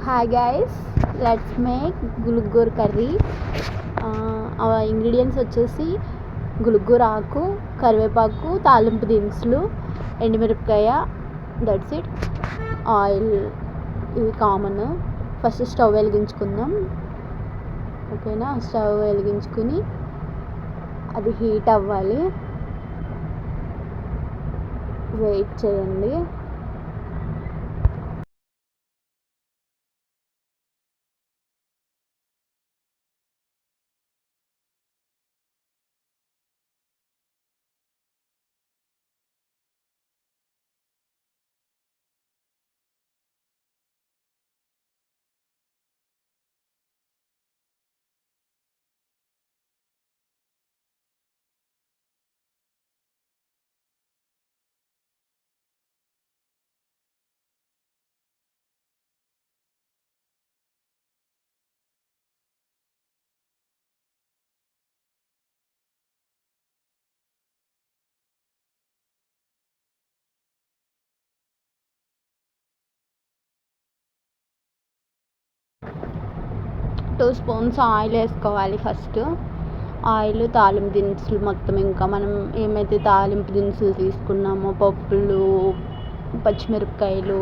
Hi guys, let's make guluggur curry. Our ingredients వచ్చేసి గులుగ్గూర ఆకు, కరివేపాకు, తాలింపు దినుసులు, ఎండుమిరపకాయ, దట్స్ ఇట్. ఆయిల్ ఇవి కామన్. ఫస్ట్ స్టవ్ వెలిగించుకుందాం. ఓకేనా? స్టవ్ వెలిగించుకుని అది హీట్ అవ్వాలి. వెయిట్ చేయండి. టూ స్పూన్స్ ఆయిల్ వేసుకోవాలి. ఫస్ట్ ఆయిల్, తాలింపు దినుసులు మొత్తం, ఇంకా మనం ఏమైతే తాలింపు దినుసులు తీసుకున్నామో పప్పులు, పచ్చిమిరపకాయలు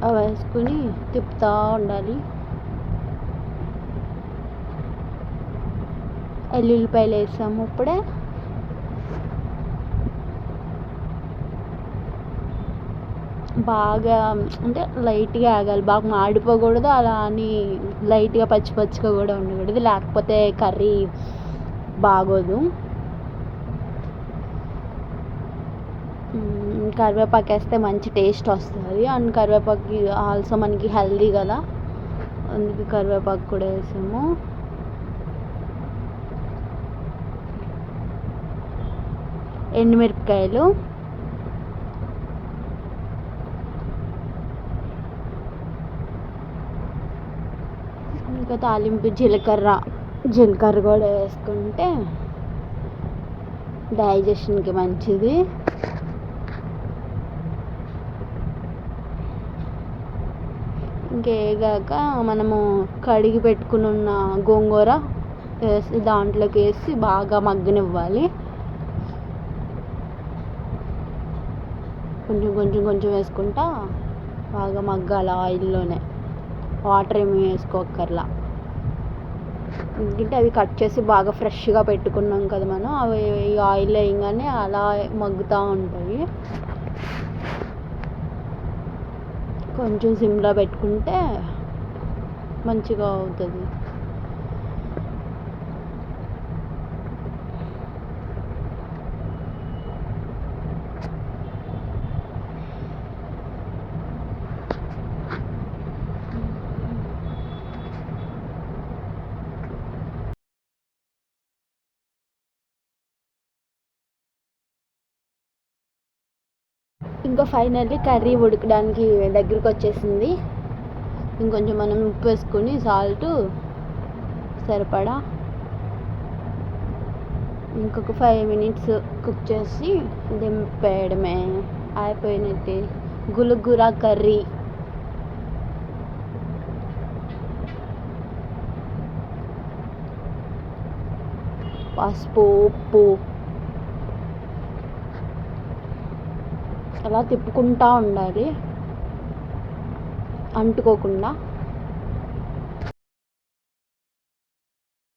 అవి వేసుకుని తిప్పుతూ ఉండాలి. ఎల్లుల్లిపాయలు వేసాము ఇప్పుడే. బాగా అంటే లైట్గా ఆగాలి, బాగా మాడిపోకూడదు, అలా అని లైట్గా పచ్చి పచ్చిగా కూడా ఉండకూడదు, లేకపోతే కర్రీ బాగోదు. కరివేపాకు వేస్తే మంచి టేస్ట్ వస్తుంది. అండ్ కరివేపాకు ఆల్సో మనకి హెల్దీ కదా, అందుకే కరివేపాకు కూడా వేసాము. ఎండుమిరపకాయలు, ఇంకా తాలింపు జీలకర్ర కూడా వేసుకుంటే డైజెషన్కి మంచిది. ఇంకేగాక మనము కడిగి పెట్టుకుని ఉన్న గోంగూర వేసి దాంట్లోకి వేసి బాగా మగ్గనివ్వాలి. కొంచెం కొంచెం కొంచెం వేసుకుంటా బాగా మగ్గాలి ఆయిల్లోనే, వాటర్ ఏమి వేసుకోకర్లా. ఎందుకంటే అవి కట్ చేసి బాగా ఫ్రెష్గా పెట్టుకున్నాం కదా మనం, అవి ఆయిల్ వేయగానే అలా మగ్గుతూ ఉంటాయి. కొంచెం సిమ్లో పెట్టుకుంటే మంచిగా అవుతుంది. ఇంకా ఫైనల్లీ కర్రీ ఉడకడానికి దగ్గరికి వచ్చేసింది. ఇంకొంచెం మనం ఉప్పు వేసుకొని సాల్ట్ సరిపడా ఇంకొక 5 minutes కుక్ చేసి దింపేయడమే, అయిపోయినట్టే గులుగుర కర్రీ. పసుపు, ఉప్పు అలా తిప్పుకుంటూ ఉండాలి అంటుకోకుండా.